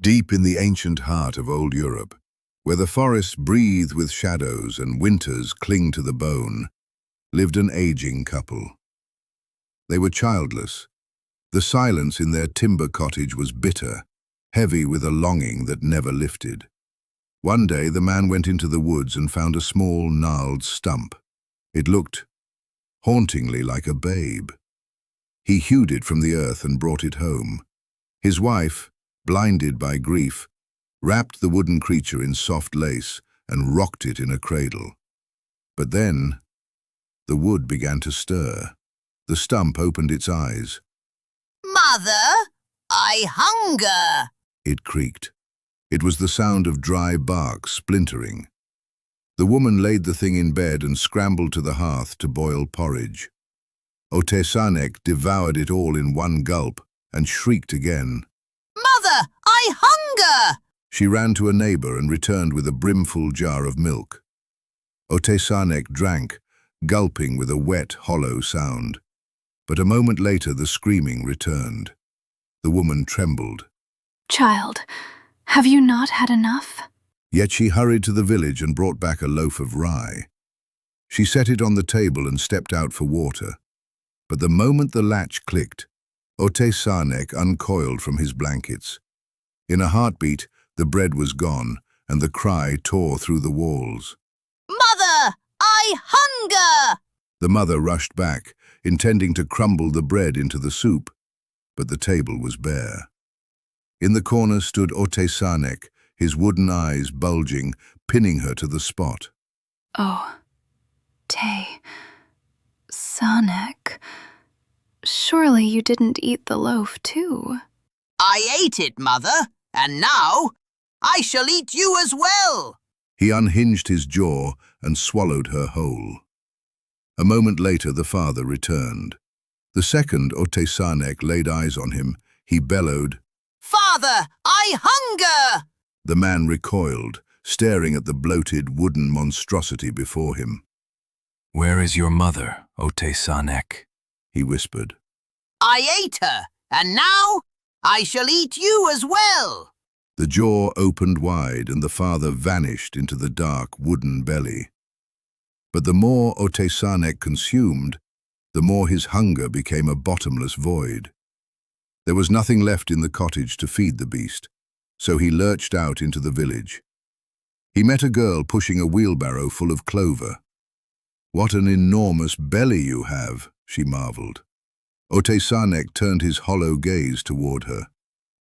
Deep in the ancient heart of old Europe, where the forests breathe with shadows and winters cling to the bone, lived an aging couple. They were childless. The silence in their timber cottage was bitter, heavy with a longing that never lifted. One day the man went into the woods and found a small, gnarled stump. It looked hauntingly like a babe. He hewed it from the earth and brought it home. His wife, blinded by grief, wrapped the wooden creature in soft lace and rocked it in a cradle. But then, the wood began to stir. The stump opened its eyes. "Mother, I hunger," It creaked. It was the sound of dry bark splintering. The woman laid the thing in bed and scrambled to the hearth to boil porridge. Otesanek devoured it all in one gulp and shrieked again. "Mother, I hunger!" She ran to a neighbor and returned with a brimful jar of milk. Otesanek drank, gulping with a wet, hollow sound. But a moment later the screaming returned. The woman trembled. "Child, have you not had enough?" Yet she hurried to the village and brought back a loaf of rye. She set it on the table and stepped out for water. But the moment the latch clicked, Otesanek uncoiled from his blankets. In a heartbeat, the bread was gone, and the cry tore through the walls. "Mother, I hunger!" The mother rushed back, intending to crumble the bread into the soup, but the table was bare. In the corner stood Otesanek, his wooden eyes bulging, pinning her to the spot. Sanek, surely you didn't eat the loaf too? "I ate it, Mother, and now I shall eat you as well." He unhinged his jaw and swallowed her whole. A moment later the father returned. The second Otesanek laid eyes on him. He bellowed, "Father, I hunger!" The man recoiled, staring at the bloated wooden monstrosity before him. "Where is your mother, Otesanek?" he whispered. "I ate her, and now I shall eat you as well." The jaw opened wide and the father vanished into the dark wooden belly. But the more Otesanek consumed, the more his hunger became a bottomless void. There was nothing left in the cottage to feed the beast, so he lurched out into the village. He met a girl pushing a wheelbarrow full of clover. "What an enormous belly you have," she marveled. Otesanek turned his hollow gaze toward her.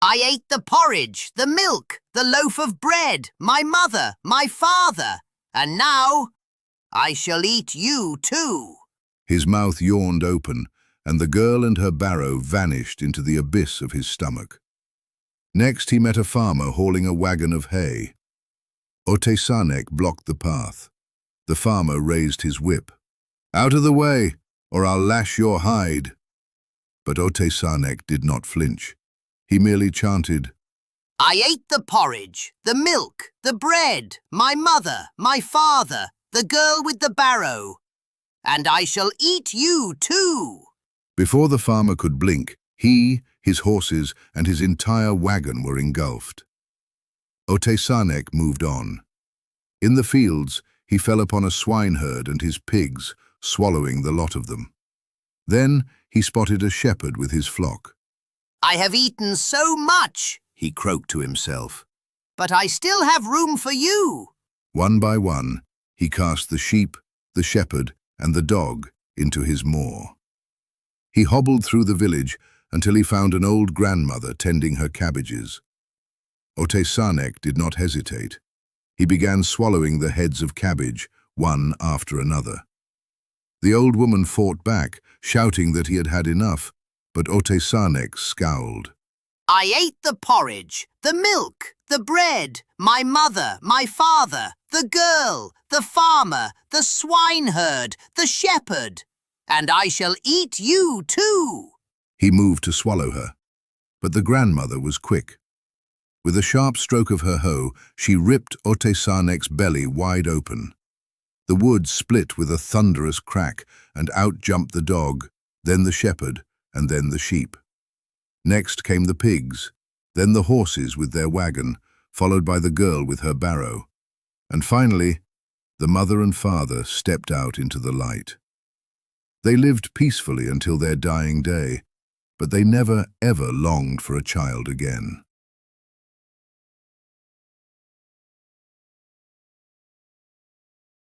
"I ate the porridge, the milk, the loaf of bread, my mother, my father, and now I shall eat you too." His mouth yawned open, and the girl and her barrow vanished into the abyss of his stomach. Next he met a farmer hauling a wagon of hay. Otesanek blocked the path. The farmer raised his whip. "Out of the way, or I'll lash your hide." But Otesanek did not flinch. He merely chanted, "I ate the porridge, the milk, the bread, my mother, my father, the girl with the barrow, and I shall eat you too." Before the farmer could blink, he, his horses, and his entire wagon were engulfed. Otesanek moved on. In the fields, he fell upon a swineherd and his pigs, swallowing the lot of them. Then he spotted a shepherd with his flock. "I have eaten so much," He croaked to himself. "but I still have room for you." One by one, he cast the sheep, the shepherd, and the dog into his maw. He hobbled through the village until he found an old grandmother tending her cabbages. Otesanek did not hesitate. He began swallowing the heads of cabbage, one after another. The old woman fought back, shouting that he had had enough, but Otesanek scowled. "I ate the porridge, the milk, the bread, my mother, my father, the girl, the farmer, the swineherd, the shepherd, and I shall eat you too." He moved to swallow her, but the grandmother was quick. With a sharp stroke of her hoe, she ripped Otesanek's belly wide open. The wood split with a thunderous crack, and out jumped the dog, then the shepherd, and then the sheep. Next came the pigs, then the horses with their wagon, followed by the girl with her barrow. And finally, the mother and father stepped out into the light. They lived peacefully until their dying day, but they never, ever longed for a child again.